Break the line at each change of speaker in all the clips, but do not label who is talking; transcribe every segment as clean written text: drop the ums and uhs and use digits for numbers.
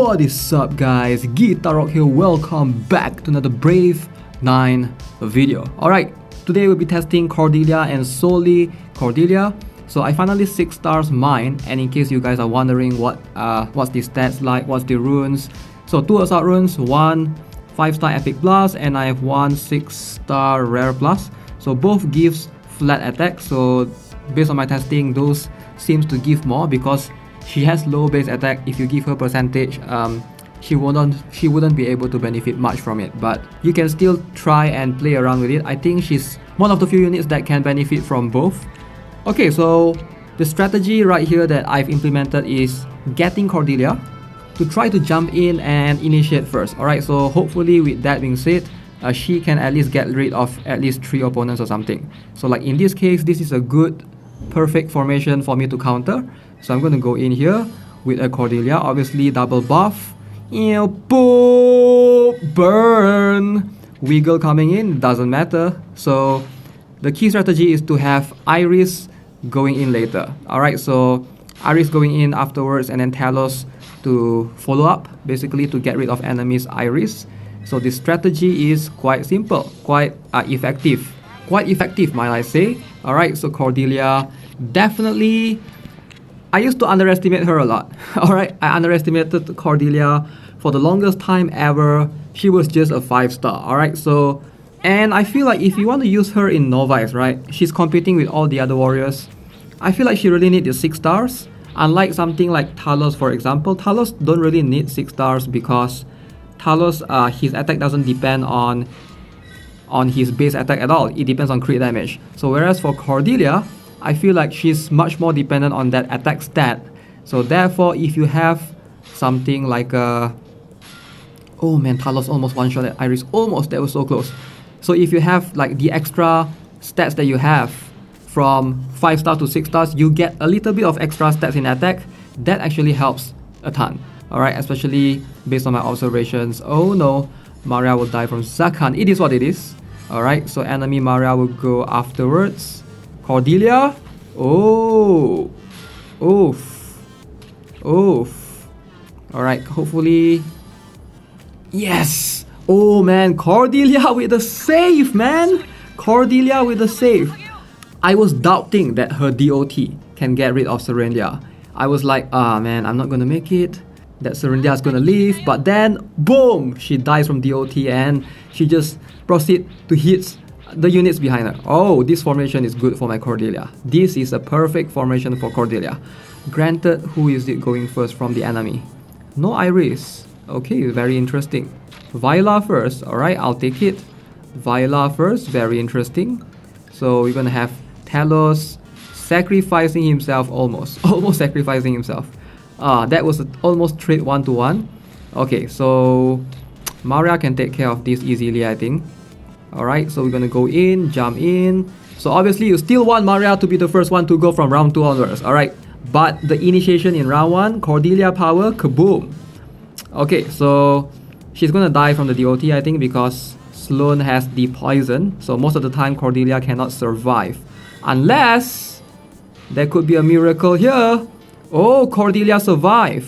What is up guys, Guitar here, welcome back to another Brave 9 video. Alright, today we'll be testing Cordelia and solely Cordelia. So I finally 6 stars mine, and in case you guys are wondering what's the stats like, what's the runes. So 2 assault runes, 1 5-star epic plus, and I have 1 6-star rare plus. So both gives flat attack, so based on my testing, those seems to give more because she has low base attack. If you give her percentage, she wouldn't be able to benefit much from it, but you can still try and play around with it. I think she's one of the few units that can benefit from both. Okay, so the strategy right here that I've implemented is getting Cordelia to try to jump in and initiate first. Alright, so hopefully with that being said, she can at least get rid of at least 3 opponents or something. So like in this case, this is a good perfect formation for me to counter. So I'm going to go in here with a Cordelia, obviously double buff. Boom! Burn! Wiggle coming in, doesn't matter. So the key strategy is to have Iris going in later. Alright, so Iris going in afterwards and then Talos to follow up, basically to get rid of enemies Iris. So this strategy is quite simple, quite effective. Quite effective, might I say. Alright, so Cordelia, definitely, I used to underestimate her a lot. Alright, I underestimated Cordelia for the longest time ever. She was just a 5-star. Alright, so, and I feel like if you want to use her in Novice, right, she's competing with all the other warriors. I feel like she really needs the 6 stars. Unlike something like Talos, for example, Talos don't really need 6 stars because Talos, his attack doesn't depend on his base attack at all. It depends on crit damage. So whereas for Cordelia, I feel like she's much more dependent on that attack stat. So therefore, if you have something like a... Oh man, Talos almost one-shot Iris. Almost, that was so close. So if you have like the extra stats that you have from 5-star to 6 stars, you get a little bit of extra stats in attack. That actually helps a ton. Alright, especially based on my observations. Oh no, Maria will die from Zakan. It is what it is. Alright, so enemy Maria will go afterwards. Cordelia. Oh. Oof. Oof. Alright, hopefully. Yes. Oh man, Cordelia with the save, man. Cordelia with the save. I was doubting that her DOT can get rid of Serendia. I was like, man, I'm not gonna make it. That Serendia is gonna leave, but then boom, she dies from DOT and she just proceeds to hit the units behind her. Oh, this formation is good for my Cordelia. This is a perfect formation for Cordelia. Granted, who is it going first from the enemy? No Iris. Okay, very interesting. Viola first. Alright, I'll take it. Viola first, very interesting. So we're gonna have Talos sacrificing himself almost sacrificing himself. That was almost trade 1-to-1. Okay, so Maria can take care of this easily, I think. Alright, so we're gonna go in, jump in. So obviously you still want Maria to be the first one to go from round 2 onwards. Alright, but the initiation in round 1, Cordelia power, kaboom. Okay, so she's gonna die from the DOT, I think, because Sloan has the poison. So most of the time Cordelia cannot survive. Unless there could be a miracle here. Oh, Cordelia survived.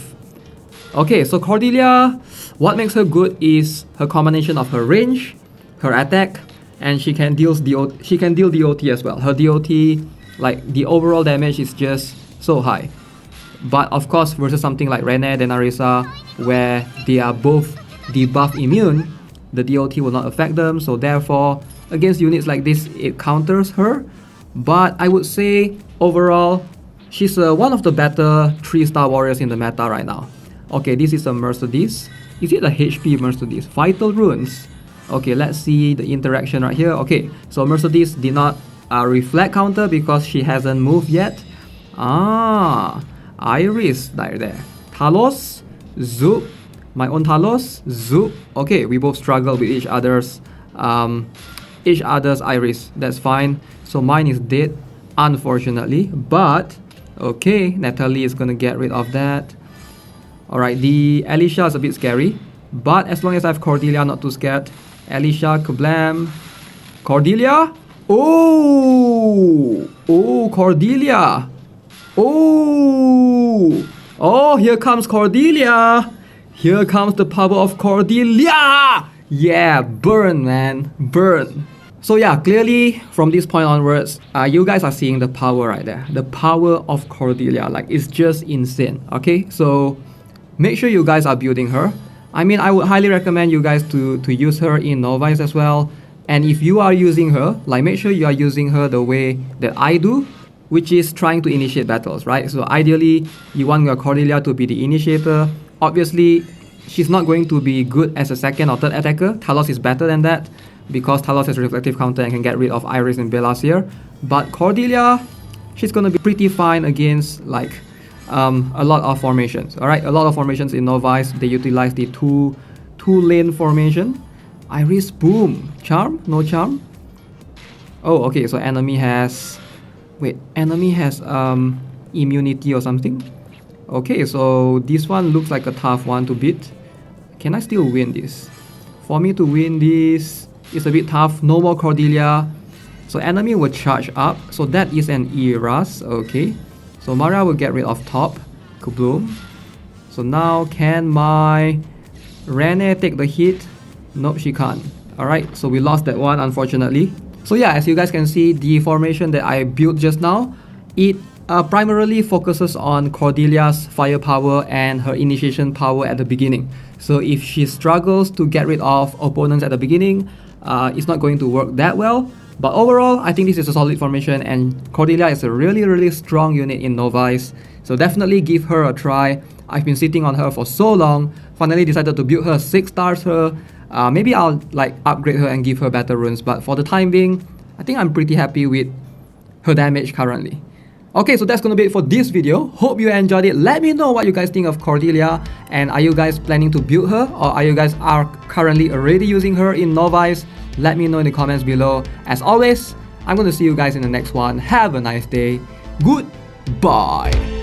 Okay, so Cordelia, what makes her good is her combination of her range, her attack, and she can deal DOT as well. Her DOT, like the overall damage is just so high. But of course, versus something like Rene, Denarisa, where they are both debuff immune, the DOT will not affect them. So therefore, against units like this, it counters her. But I would say overall, she's one of the better 3-star warriors in the meta right now. Okay, this is a Mercedes. Is it a HP Mercedes? Vital runes. Okay, let's see the interaction right here. Okay, so Mercedes did not reflect counter because she hasn't moved yet. Iris died there. Talos, Zoop. My own Talos, Zoop. Okay, we both struggle with each other's Iris. That's fine. So mine is dead, unfortunately. But okay, Natalie is gonna get rid of that. Alright, the Alicia is a bit scary, but as long as I have Cordelia, not too scared. Alicia, kablam. Cordelia? Oh! Oh, Cordelia! Oh! Oh, here comes Cordelia! Here comes the power of Cordelia! Yeah, burn, man, burn. So yeah, clearly from this point onwards, you guys are seeing the power right there. The power of Cordelia, like it's just insane, okay? So make sure you guys are building her. I mean, I would highly recommend you guys to use her in Novice as well. And if you are using her, like make sure you are using her the way that I do, which is trying to initiate battles, right? So ideally, you want your Cordelia to be the initiator. Obviously, she's not going to be good as a second or third attacker. Talos is better than that, because Talos has reflective counter and can get rid of Iris and Bellaseer. But Cordelia, she's gonna be pretty fine against like a lot of formations. Alright, a lot of formations in Novice, they utilize the two lane formation. Iris, boom. Charm? No charm? Oh, okay, so enemy has immunity or something. Okay, so this one looks like a tough one to beat. Can I still win this? For me to win this, it's a bit tough. No more Cordelia. So enemy will charge up. So that is an Eras. Okay. So Maria will get rid of top. Kabloom. So now can my Rene take the hit? Nope, she can't. Alright, so we lost that one unfortunately. So yeah, as you guys can see, the formation that I built just now, it primarily focuses on Cordelia's firepower and her initiation power at the beginning. So if she struggles to get rid of opponents at the beginning, it's not going to work that well. But overall, I think this is a solid formation, and Cordelia is a really strong unit in Novice. So definitely give her a try. I've been sitting on her for so long, finally decided to build her, 6 stars her. Maybe I'll like upgrade her and give her better runes, but for the time being, I think I'm pretty happy with her damage currently. Okay, so that's gonna be it for this video. Hope you enjoyed it. Let me know what you guys think of Cordelia, and are you guys planning to build her, or are you guys currently already using her in Novice? Let me know in the comments below. As always, I'm gonna see you guys in the next one. Have a nice day. Goodbye.